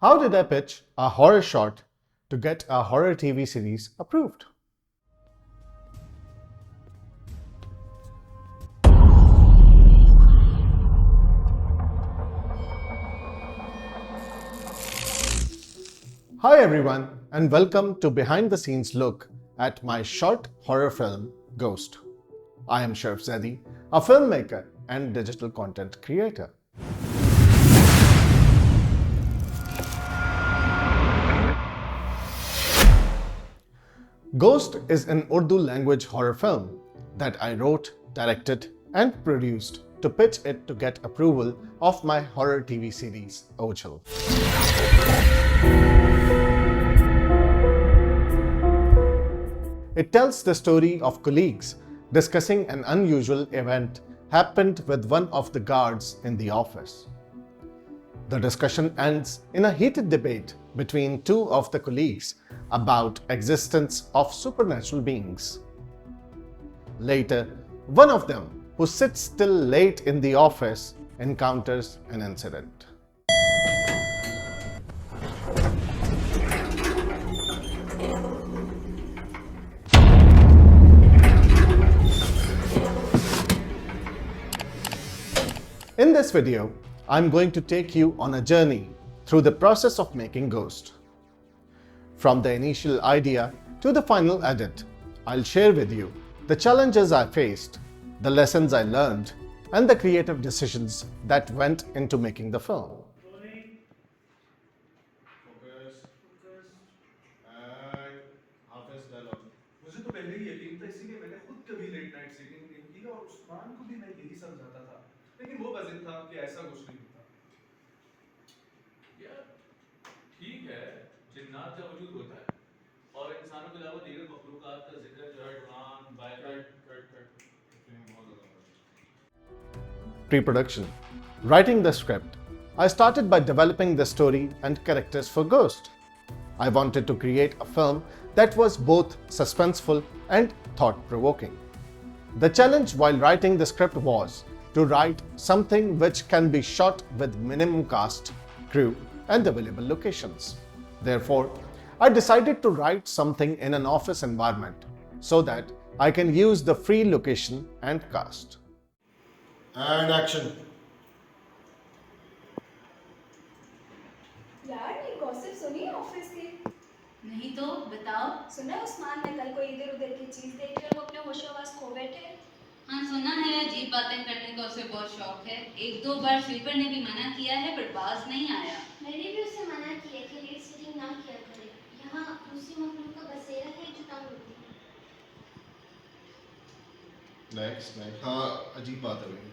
How did I pitch a horror short to get a horror TV series approved? Hi everyone, and welcome to Behind the Scenes look at my short horror film Ghost. I am Sharf Zedi, a filmmaker and digital content creator. Ghost is an Urdu language horror film that I wrote, directed, and produced to pitch it to get approval of my horror TV series Ojal. It tells the story of colleagues discussing an unusual event happened with one of the guards in the office. The discussion ends in a heated debate between two of the colleagues about existence of supernatural beings. Later, one of them, who sits till late in the office, encounters an incident. In this video, I'm going to take you on a journey through the process of making Ghost. From the initial idea to the final edit, I'll share with you the challenges I faced, the lessons I learned, and the creative decisions that went into making the film. मुझे तो पहले ही यकीन था, इसीलिए मैंने खुद कभी late night seating नहीं की और उस्मान को भी मैं यही समझाता था, लेकिन वो बज़िद था कि ऐसा कुछ नहीं होता। यार ठीक है, जिन्नात का वजूद होता है और इंसानों के अलावा दीगर मखलूकात का जिक्र जो है Quran, Bible Pre-production. Writing the script, I started by developing the story and characters for Ghost. I wanted to create a film that was both suspenseful and thought-provoking. The challenge while writing the script was to write something which can be shot with minimum cast, crew, and available locations. Therefore, I decided to write something in an office environment so that I can use the free location and cast. And action. यार ये gossip सुनी office की? नहीं तो बताओ। सुना उस्मान ने कल कोई इधर उधर की चीज देख कर वो अपने होशो-हवास खो बैठे। हाँ सुना है, अजीब बातें करने का उसे बहुत शौक है। एक दो बार स्वीपर ने भी मना किया है पर बाज नहीं आया। मैंने भी उसे मना किया कि लेट सीटिंग ना किया करे। यहाँ दूसरी मखलूक का बसेरा है जो तंग होती है। Next. हाँ, अजीब बात है भाई.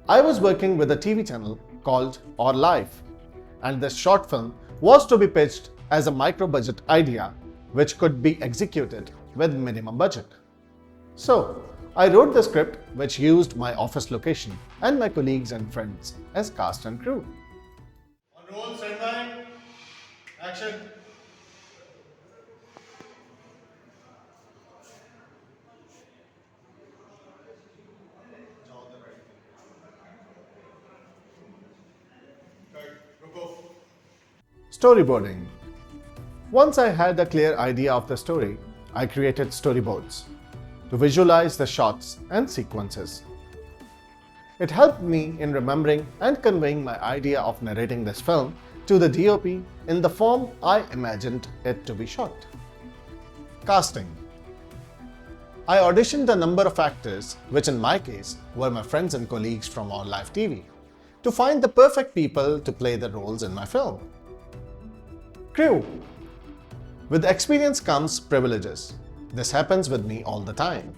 I was working with a TV channel called Or Life, and this short film was to be pitched as a micro-budget idea which could be executed with minimum budget. So, I wrote the script which used my office location and my colleagues and friends as cast and crew. On roll, stand by. Action. Storyboarding. Once I had a clear idea of the story, I created storyboards to visualize the shots and sequences. It helped me in remembering and conveying my idea of narrating this film to the DOP in the form I imagined it to be shot. Casting. I auditioned a number of actors, which in my case were my friends and colleagues from Our Live TV, to find the perfect people to play the roles in my film. Crew. With experience comes privileges. This happens with me all the time.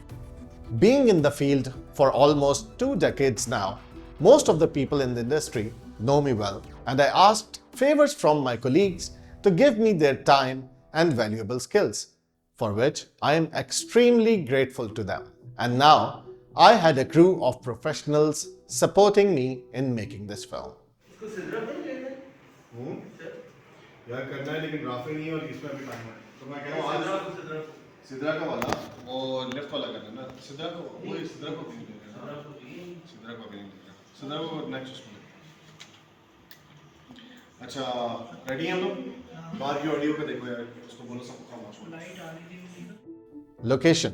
Being in the field for almost 2 decades now, most of the people in the industry know me well, and I asked favors from my colleagues to give me their time and valuable skills, for which I am extremely grateful to them. And now, I had a crew of professionals supporting me in making this film. यार करना है लेकिन drafting नहीं है और इसमें अभी time है तो मैं कह रहा हूँ सिद्रा का वाला वो लेफ्ट वाला करना है ना सिद्रा को वो सिद्रा को भी नहीं लेना सिद्रा को भी नहीं लेना सिद्रा को नेक्स्ट उसमें अच्छा रेडी हैं हम लोग बाहर की ऑडियो पे देखो यार उसको बोलो सबको खामोश हो Location.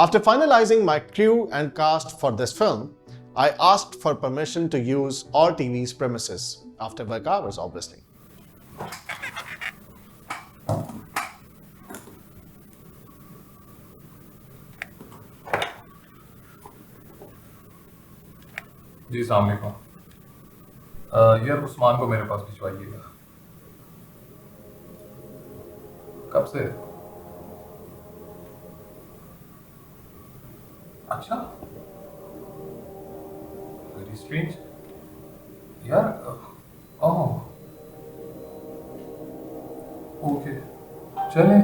After finalizing my crew and cast for this film, I asked for permission to use all TV's premises after work hours, obviously. जी अस्सलाम वालेकुम। यार उस्मान को मेरे पास भिजवाइएगा। कब से? अच्छा वेरी स्ट्रेंज यार। ओह ओके चलें।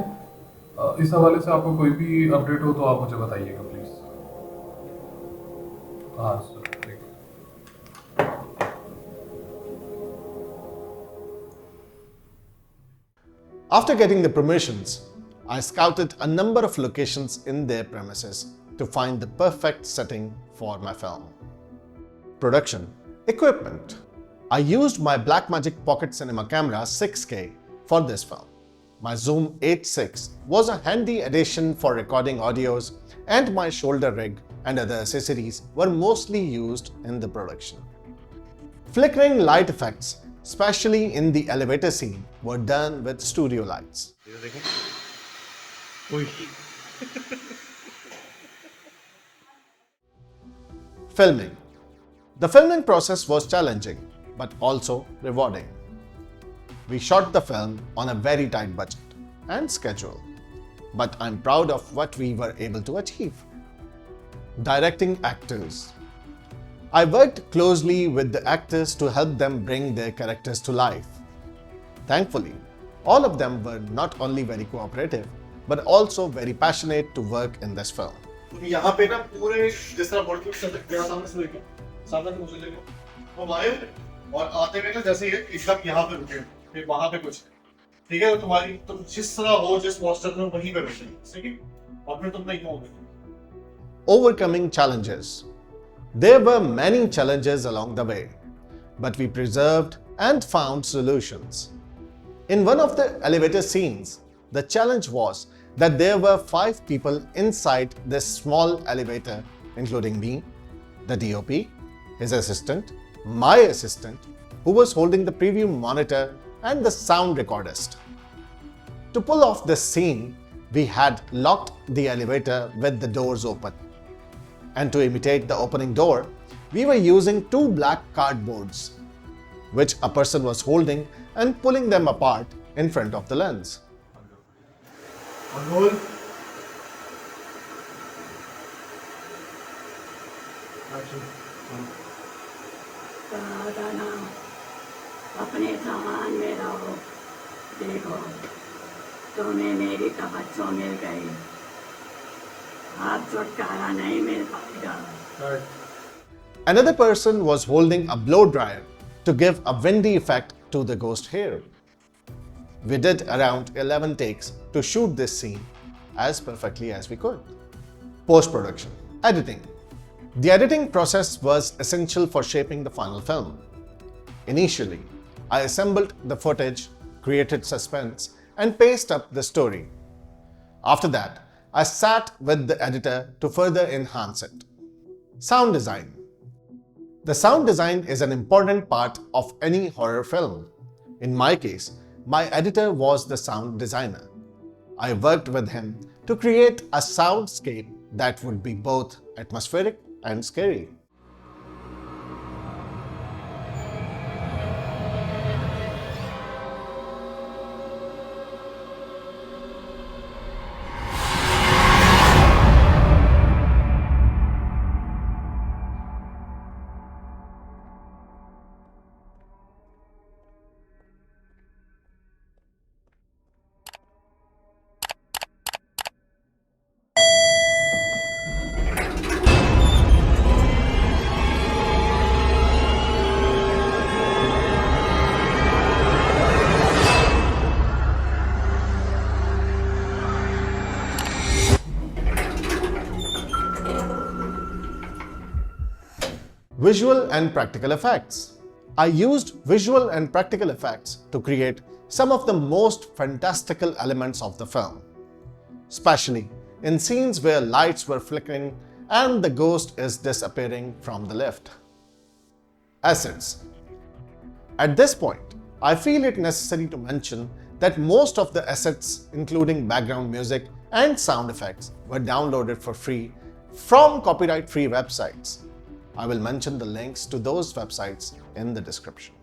इस हवाले से आपको कोई भी अपडेट हो तो आप मुझे बताइएगा प्लीज़। हाँ सर ठीक है। After getting the permissions, I scouted a number of locations in their premises to find the perfect setting for my film. Production. Equipment. I used my Blackmagic Pocket Cinema camera 6K for this film. My Zoom 8.6 was a handy addition for recording audios, and my shoulder rig and other accessories were mostly used in the production. Flickering light effects, especially in the elevator scene, were done with studio lights. Filming. The filming process was challenging but also rewarding. We shot the film on a very tight budget and schedule, but I'm proud of what we were able to achieve. Directing actors. I worked closely with the actors to help them bring their characters to life. Thankfully, all of them were not only very cooperative, but also very passionate to work in this film. यहाँ पे ना पूरे जिस तरह body से सामने से लेके सामने से मुझे लेके वो आए और आते हुए ना जैसे ये एकदम यहाँ पे रुके फिर वहाँ पे कुछ ठीक है तुम्हारी तुम जिस तरह हो जिस पोस्टर में वहीं पे बैठे ठीक है और फिर तुम नहीं होगे. Overcoming challenges. There were many challenges along the way, but we persevered and found solutions. In one of the elevator scenes, the challenge was that there were 5 people inside this small elevator, including me, the DOP, his assistant, my assistant, who was holding the preview monitor, and the sound recordist. To pull off this scene, we had locked the elevator with the doors open. And to imitate the opening door, we were using 2 black cardboards, which a person was holding and pulling them apart in front of the lens. और दादा अपने सामान में रहो देखो तुम्हें मेरी तवज्जो मिल गई अब छुटकारा नहीं मिल पाएगा. Another person was holding a blow dryer to give a windy effect to the ghost hair. We did around 11 takes to shoot this scene as perfectly as we could. Post-production. Editing. The editing process was essential for shaping the final film. Initially, I assembled the footage, created suspense, and paced up the story. After that, I sat with the editor to further enhance it. Sound design. The sound design is an important part of any horror film. In my case, my editor was the sound designer. I worked with him to create a soundscape that would be both atmospheric and scary. Visual and practical effects. I used visual and practical effects to create some of the most fantastical elements of the film, especially in scenes where lights were flickering and the ghost is disappearing from the lift. Assets. At this point, I feel it necessary to mention that most of the assets, including background music and sound effects, were downloaded for free from copyright-free websites. I will mention the links to those websites in the description.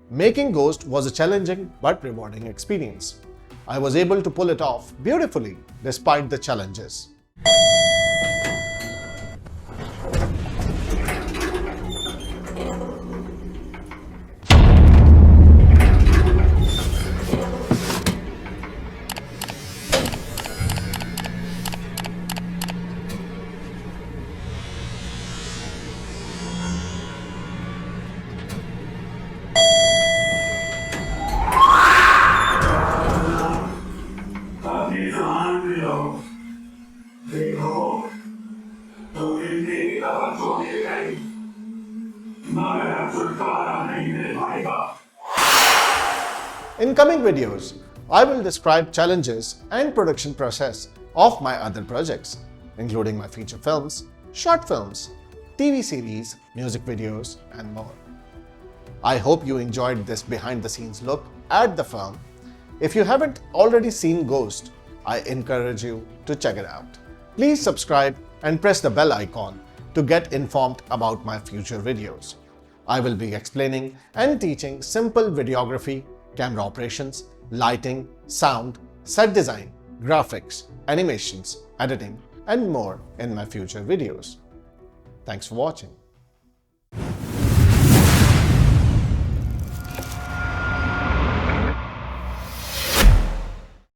Making Ghost was a challenging but rewarding experience. I was able to pull it off beautifully despite the challenges. In coming videos, I will describe challenges and production process of my other projects, including my feature films, short films, TV series, music videos, and more. I hope you enjoyed this behind-the-scenes look at the film. If you haven't already seen Ghost, I encourage you to check it out. Please subscribe and press the bell icon to get informed about my future videos. I will be explaining and teaching simple videography, camera operations, lighting, sound, set design, graphics, animations, editing, and more in my future videos. Thanks for watching.